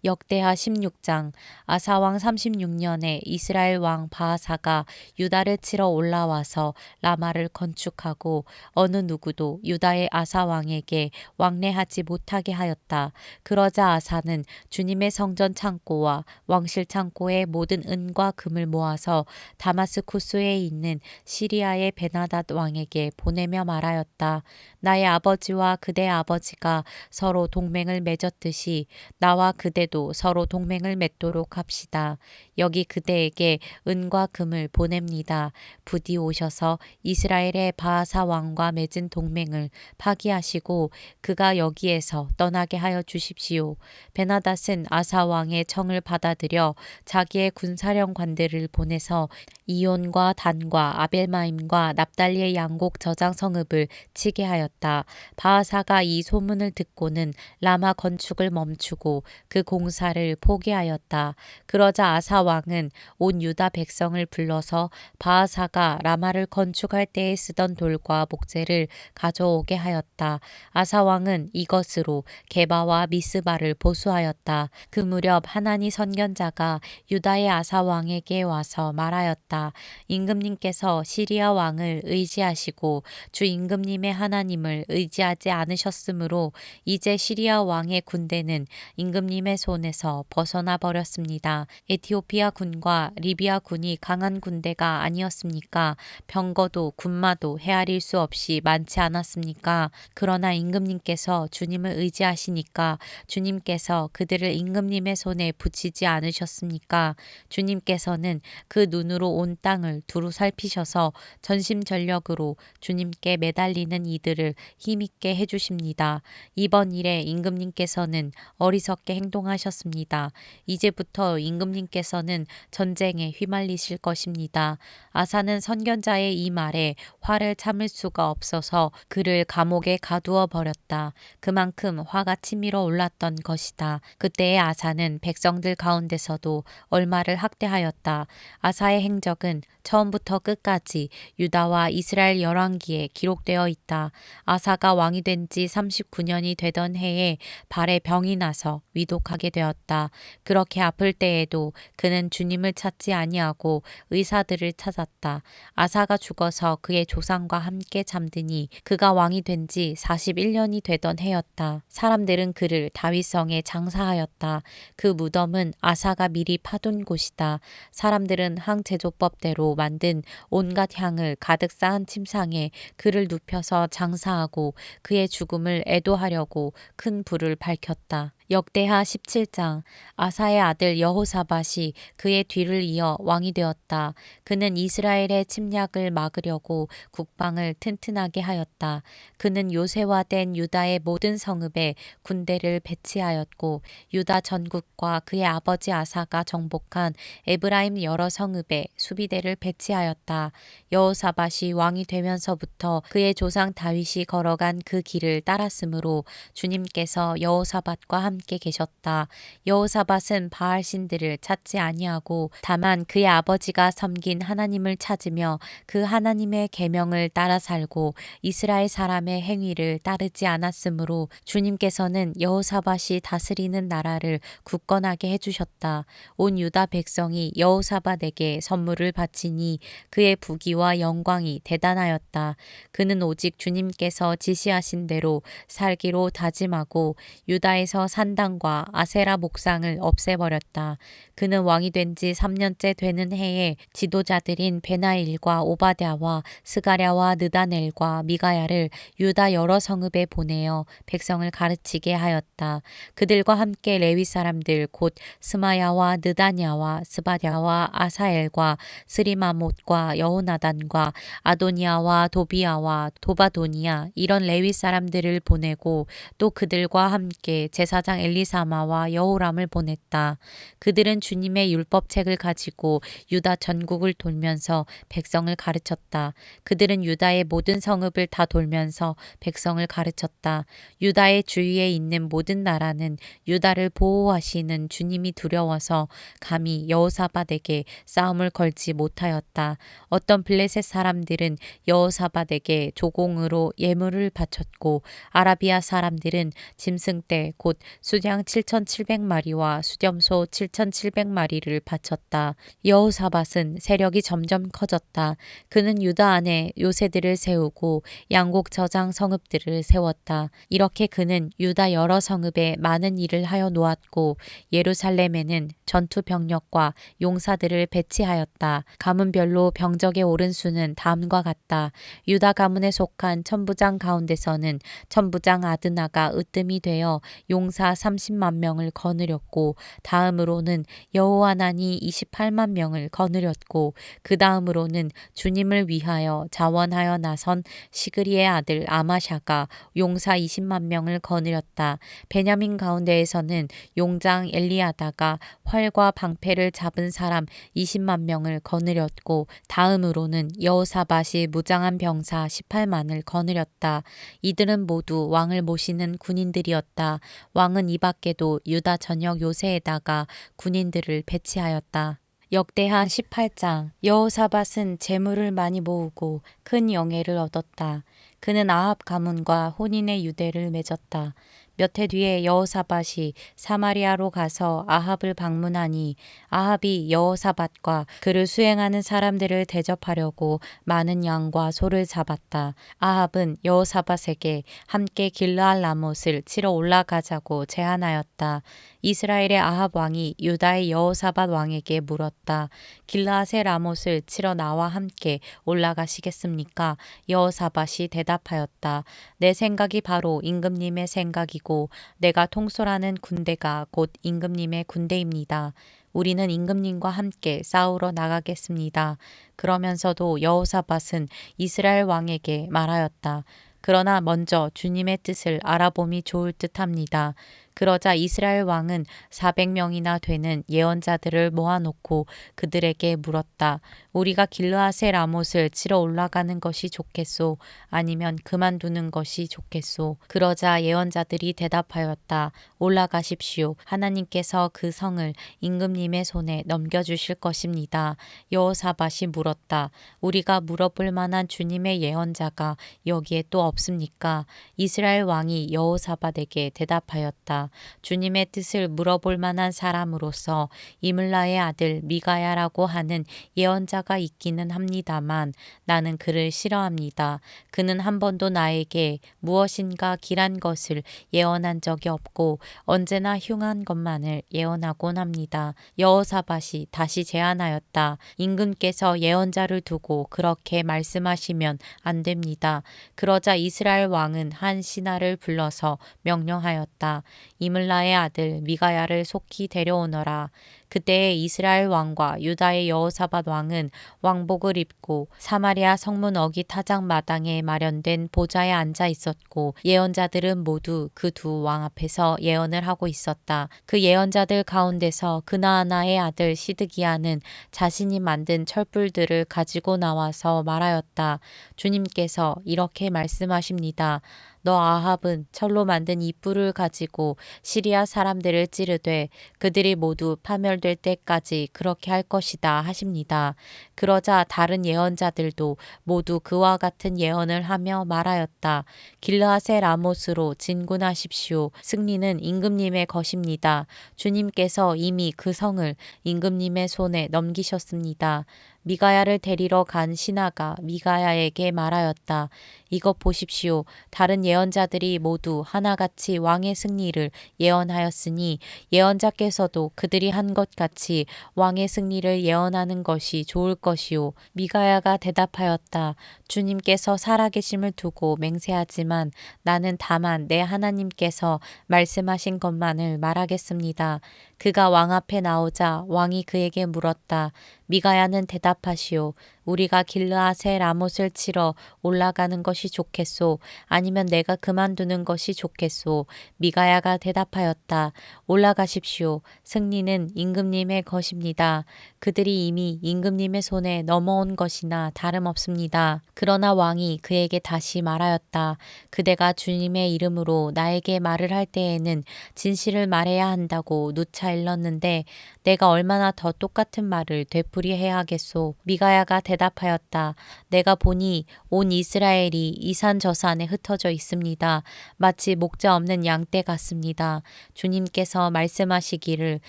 역대하 16장. 아사왕 36년에 이스라엘 왕 바하사가 유다를 치러 올라와서 라마를 건축하고 어느 누구도 유다의 아사 왕에게 왕래하지 못하게 하였다. 그러자 아사는 주님의 성전 창고와 왕실 창고의 모든 은과 금을 모아서 다마스쿠스에 있는 시리아의 베나닷 왕에게 보내며 말하였다. 나의 아버지와 그대 아버지가 서로 동맹을 맺었듯이 나와 그대도 서로 동맹을 맺도록 합시다. 여기 그대에게 은과 금을 보냅니다. 부디 오셔서 이스라엘의 바하사 왕과 맺은 동맹을 파기하시고 그가 여기에서 떠나게 하여 주십시오. 베나닷은 아사 왕의 청을 받아들여 자기의 군사령관들을 보내서 이온과 단과 아벨마임과 납달리의 양곡 저장 성읍을 치게 하였다. 바하사가 이 소문을 듣고는 라마 건축을 멈추고 그 공사를 포기하였다. 그러자 아사 왕은 온 유다 백성을 불러서 바하사가 라마를 건축할 때에 쓰던 돌과 목재를 가져오게 하였다. 아사 왕은 이것으로 게바와 미스바를 보수하였다. 그 무렵 하나니 선견자가 유다의 아사 왕에게 와서 말하였다. 임금님께서 시리아 왕을 의지하시고 주 임금님의 하나님을 의지하지 않으셨으므로 이제 시리아 왕의 군대는 임금님의 손에서 벗어나 버렸습니다. 에티오피아 군과 리비아 군이 강한 군대가 아니었습니까? 병거도 군마도 헤아릴 수 없이 많지 않았습니까? 그러나 임금님께서 주님을 의지하시니까 주님께서 그들을 임금님의 손에 붙이지 않으셨습니까? 주님께서는 그 눈으로 온 땅을 두루 살피셔서 전심전력으로 주님께 매달리는 이들을 힘있게 해주십니다. 이번 일에 임금님께서는 어리석게 행동하셨습니다. 이제부터 임금님께서는 전쟁에 휘말리실 것입니다. 아사는 선견자의 이 말에 화를 참을 수가 없어서 그를 감옥에 가두어 버렸다. 그만큼 화가 치밀어 올랐던 것이다. 그때의 아사는 백성들 가운데서도 얼마를 학대하였다. 아사의 행적은 처음부터 끝까지 유다와 이스라엘 열왕기에 기록되어 있다. 아사가 왕이 된 지 39년이 되던 해에 발에 병이 나서 위독하게 되었다. 그렇게 아플 때에도 그는 주님을 찾지 아니하고 의사들을 찾았다. 아사가 죽어서 그의 조상과 함께 잠드니 그가 왕이 된 지 41년이 되던 해였다. 사람들은 그를 다윗성에 장사하였다. 그 무덤은 아사가 미리 파둔 곳이다. 사람들은 항제조법대로 만든 온갖 향을 가득 쌓은 침상에 그를 눕혀서 장사하고 그의 죽음을 애도하려고 큰 불을 밝혔다. 역대하 17장. 아사의 아들 여호사밧이 그의 뒤를 이어 왕이 되었다. 그는 이스라엘의 침략을 막으려고 국방을 튼튼하게 하였다. 그는 요새화된 유다의 모든 성읍에 군대를 배치하였고 유다 전국과 그의 아버지 아사가 정복한 에브라임 여러 성읍에 수비대를 배치하였다. 여호사밧이 왕이 되면서부터 그의 조상 다윗이 걸어간 그 길을 따랐으므로 주님께서 여호사밧과 함께 계셨다. 여호사밧은 바알 신들을 찾지 아니하고 다만 그의 아버지가 섬긴 하나님을 찾으며 그 하나님의 계명을 따라 살고 이스라엘 사람의 행위를 따르지 않았으므로 주님께서는 여호사밧이 다스리는 나라를 굳건하게 해주셨다. 온 유다 백성이 여호사밧에게 선물을 바치니 그의 부귀와 영광이 대단하였다. 그는 오직 주님께서 지시하신 대로 살기로 다짐하고 유다에서 산당과 아세라 목상을 없애버렸다. 그는 왕이 된 지 3년째 되는 해에 지도자들인 베나일과 오바댜와 스가랴와 느다넬과 미가야를 유다 여러 성읍에 보내어 백성을 가르치게 하였다. 그들과 함께 레위 사람들 곧 스마야와 느다냐와 스바랴와 아사엘과 스리마못과 여호나단과 아도니아와 도비아와 도바도니아 이런 레위 사람들을 보내고 또 그들과 함께 제사장 엘리사마와 여호람을 보냈다. 그들은 주님의 율법책을 가지고 유다 전국을 돌면서 백성을 가르쳤다. 그들은 유다의 모든 성읍을 다 돌면서 백성을 가르쳤다. 유다의 주위에 있는 모든 나라는 유다를 보호하시는 주님이 두려워서 감히 여호사밧에게 싸움을 걸지 못하였다. 어떤 블레셋 사람들은 여호사밧에게 조공으로 예물을 바쳤고 아라비아 사람들은 짐승 떼 곧 수장 7,700마리와 수렴소 7,700마리를 바쳤다. 여호사밧은 세력이 점점 커졌다. 그는 유다 안에 요새들을 세우고 양곡 저장 성읍들을 세웠다. 이렇게 그는 유다 여러 성읍에 많은 일을 하여 놓았고 예루살렘에는 전투 병력과 용사들을 배치하였다. 가문별로 병적에 오른 수는 다음과 같다. 유다 가문에 속한 천부장 가운데서는 천부장 아드나가 으뜸이 되어 용사 30만 명을 거느렸고 다음으로는 여호하난이 28만 명을 거느렸고 그 다음으로는 주님을 위하여 자원하여 나선 시그리의 아들 아마샤가 용사 20만 명을 거느렸다. 베냐민 가운데에서는 용장 엘리아다가 활과 방패를 잡은 사람 20만 명을 거느렸고 다음으로는 여호사밧이 무장한 병사 18만을 거느렸다. 이들은 모두 왕을 모시는 군인들이었다. 왕은 이 밖에도 유다 전역 요새에다가 군인들을 배치하였다. 역대하 18장. 여호사밧은 재물을 많이 모으고 큰 영예를 얻었다. 그는 아합 가문과 혼인의 유대를 맺었다. 몇 해 뒤에 여호사밧이 사마리아로 가서 아합을 방문하니 아합이 여호사밧과 그를 수행하는 사람들을 대접하려고 많은 양과 소를 잡았다. 아합은 여호사밧에게 함께 길르앗 라못을 치러 올라가자고 제안하였다. 이스라엘의 아합 왕이 유다의 여호사밧 왕에게 물었다. 길르앗의 라못을 치러 나와 함께 올라가시겠습니까? 여호사밧이 대답하였다. 내 생각이 바로 임금님의 생각이고 내가 통솔하는 군대가 곧 임금님의 군대입니다. 우리는 임금님과 함께 싸우러 나가겠습니다. 그러면서도 여호사밧은 이스라엘 왕에게 말하였다. 그러나 먼저 주님의 뜻을 알아봄이 좋을 듯합니다. 그러자 이스라엘 왕은 400명이나 되는 예언자들을 모아놓고 그들에게 물었다. 우리가 길르앗의 라못을 치러 올라가는 것이 좋겠소? 아니면 그만두는 것이 좋겠소? 그러자 예언자들이 대답하였다. 올라가십시오. 하나님께서 그 성을 임금님의 손에 넘겨주실 것입니다. 여호사밧이 물었다. 우리가 물어볼 만한 주님의 예언자가 여기에 또 없습니까? 이스라엘 왕이 여호사밧에게 대답하였다. 주님의 뜻을 물어볼 만한 사람으로서 이물라의 아들 미가야라고 하는 예언자가 있기는 합니다만 나는 그를 싫어합니다. 그는 한 번도 나에게 무엇인가 길한 것을 예언한 적이 없고 언제나 흉한 것만을 예언하곤 합니다. 여호사밧이 다시 제안하였다. 임금께서 예언자를 두고 그렇게 말씀하시면 안 됩니다. 그러자 이스라엘 왕은 한 신하를 불러서 명령하였다. 이물라의 아들 미가야를 속히 데려오너라. 그때에 이스라엘 왕과 유다의 여호사밧 왕은 왕복을 입고 사마리아 성문 어기 타작 마당에 마련된 보좌에 앉아 있었고 예언자들은 모두 그 두 왕 앞에서 예언을 하고 있었다. 그 예언자들 가운데서 그나아나의 아들 시드기야는 자신이 만든 철불들을 가지고 나와서 말하였다. 주님께서 이렇게 말씀하십니다. 너 아합은 철로 만든 이 뿔을 가지고 시리아 사람들을 찌르되 그들이 모두 파멸될 때까지 그렇게 할 것이다 하십니다. 그러자 다른 예언자들도 모두 그와 같은 예언을 하며 말하였다. 길르앗의 라못으로 진군하십시오. 승리는 임금님의 것입니다. 주님께서 이미 그 성을 임금님의 손에 넘기셨습니다. 미가야를 데리러 간 신하가 미가야에게 말하였다. 이것 보십시오. 다른 예언자들이 모두 하나같이 왕의 승리를 예언하였으니 예언자께서도 그들이 한 것 같이 왕의 승리를 예언하는 것이 좋을 것이요. 미가야가 대답하였다. 주님께서 살아계심을 두고 맹세하지만 나는 다만 내 하나님께서 말씀하신 것만을 말하겠습니다. 그가 왕 앞에 나오자 왕이 그에게 물었다. 미가야는 대답하시오. 우리가 길르앗의 라못을 치러 올라가는 것이 좋겠소? 아니면 내가 그만두는 것이 좋겠소? 미가야가 대답하였다. 올라가십시오. 승리는 임금님의 것입니다. 그들이 이미 임금님의 손에 넘어온 것이나 다름없습니다. 그러나 왕이 그에게 다시 말하였다. 그대가 주님의 이름으로 나에게 말을 할 때에는 진실을 말해야 한다고 누차 일렀는데 내가 얼마나 더 똑같은 말을 되풀이 불의해하겠소? 미가야가 대답하였다. 내가 보니 온 이스라엘이 이 산 저 산에 흩어져 있습니다. 마치 목자 없는 양떼 같습니다. 주님께서 말씀하시기를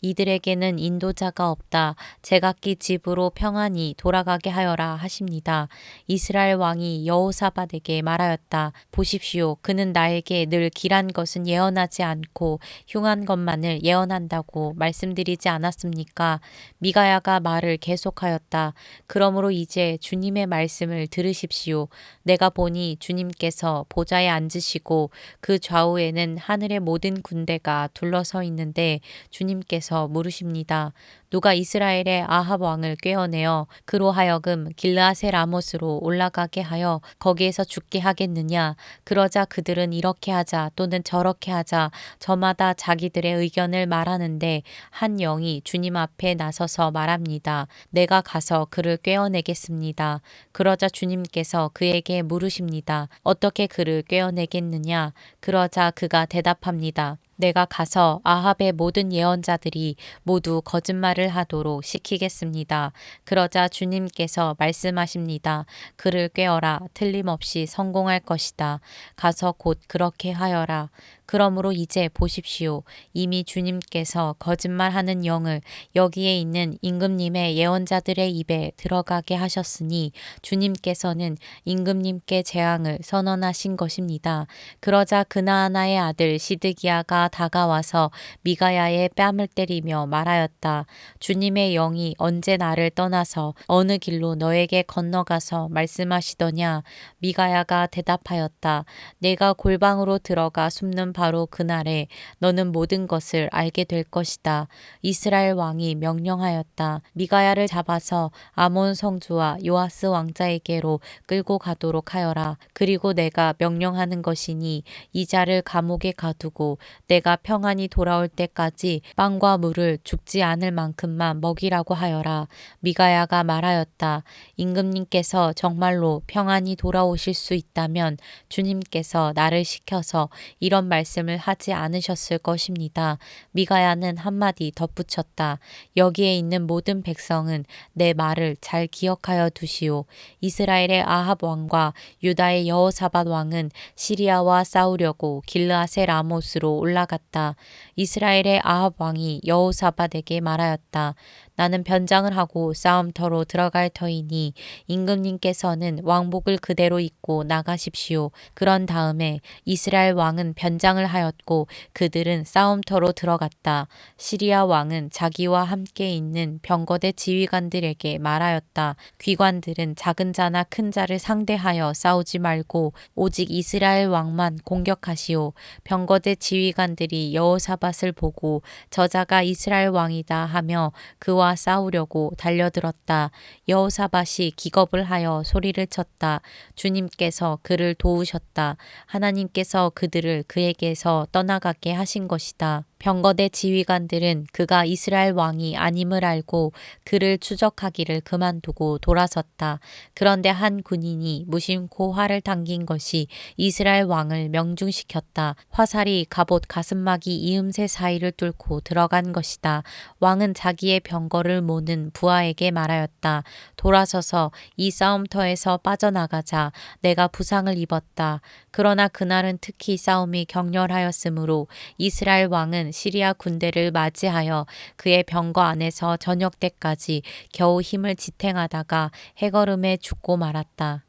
이들에게는 인도자가 없다. 제각기 집으로 평안히 돌아가게 하여라 하십니다. 이스라엘 왕이 여호사밧에게 말하였다. 보십시오. 그는 나에게 늘 길한 것은 예언하지 않고 흉한 것만을 예언한다고 말씀드리지 않았습니까? 미가야가 말을 계속하였다. 그러므로 이제 주님의 말씀을 들으십시오. 내가 보니 주님께서 보좌에 앉으시고 그 좌우에는 하늘의 모든 군대가 둘러서 있는데 주님께서 물으십니다. 누가 이스라엘의 아합 왕을 꿰어내어 그로 하여금 길르앗의 라못으로 올라가게 하여 거기에서 죽게 하겠느냐? 그러자 그들은 이렇게 하자 또는 저렇게 하자 저마다 자기들의 의견을 말하는데 한 영이 주님 앞에 나서서 말합니다. 내가 가서 그를 꿰어내겠습니다. 그러자 주님께서 그에게 물으십니다. 어떻게 그를 꿰어내겠느냐? 그러자 그가 대답합니다. 내가 가서 아합의 모든 예언자들이 모두 거짓말을 하도록 시키겠습니다. 그러자 주님께서 말씀하십니다. 그를 꿰어라. 틀림없이 성공할 것이다. 가서 곧 그렇게 하여라. 그러므로 이제 보십시오. 이미 주님께서 거짓말하는 영을 여기에 있는 임금님의 예언자들의 입에 들어가게 하셨으니 주님께서는 임금님께 재앙을 선언하신 것입니다. 그러자 그나아나의 아들 시드기야가 다가와서 미가야의 뺨을 때리며 말하였다. 주님의 영이 언제 나를 떠나서 어느 길로 너에게 건너가서 말씀하시더냐? 미가야가 대답하였다. 내가 골방으로 들어가 숨는 바로 그날에 너는 모든 것을 알게 될 것이다. 이스라엘 왕이 명령하였다. 미가야를 잡아서 아몬 성주와 요아스 왕자에게로 끌고 가도록 하여라. 그리고 내가 명령하는 것이니 이 자를 감옥에 가두고 내가 평안히 돌아올 때까지 빵과 물을 죽지 않을 만큼만 먹이라고 하여라. 미가야가 말하였다. 임금님께서 정말로 평안히 돌아오실 수 있다면 주님께서 나를 시켜서 이런 말씀을 하지 않으셨을 것입니다. 미가야는 한마디 덧붙였다. 여기에 있는 모든 백성은 내 말을 잘 기억하여 두시오. 이스라엘의 아합 왕과 유다의 여호사밧 왕은 시리아와 싸우려고 길르앗의 라못으로 올라갔다. 이스라엘의 아합 왕이 여호사밧에게 말하였다. 나는 변장을 하고 싸움터로 들어갈 터이니 임금님께서는 왕복을 그대로 입고 나가십시오. 그런 다음에 이스라엘 왕은 변장을 하였고 그들은 싸움터로 들어갔다. 시리아 왕은 자기와 함께 있는 병거대 지휘관들에게 말하였다. 귀관들은 작은 자나 큰 자를 상대하여 싸우지 말고 오직 이스라엘 왕만 공격하시오. 병거대 지휘관들이 여호사밧을 보고 저자가 이스라엘 왕이다 하며 그와 싸우려고 달려들었다. 여호사밧이 기겁을 하여 소리를 쳤다. 주님께서 그를 도우셨다. 하나님께서 그들을 그에게서 떠나가게 하신 것이다. 병거대 지휘관들은 그가 이스라엘 왕이 아님을 알고 그를 추적하기를 그만두고 돌아섰다. 그런데 한 군인이 무심코 활을 당긴 것이 이스라엘 왕을 명중시켰다. 화살이 갑옷 가슴막이 이음새 사이를 뚫고 들어간 것이다. 왕은 자기의 병거를 모는 부하에게 말하였다. 돌아서서 이 싸움터에서 빠져나가자. 내가 부상을 입었다. 그러나 그날은 특히 싸움이 격렬하였으므로 이스라엘 왕은 시리아 군대를 맞이하여 그의 병거 안에서 저녁 때까지 겨우 힘을 지탱하다가 해걸음에 죽고 말았다.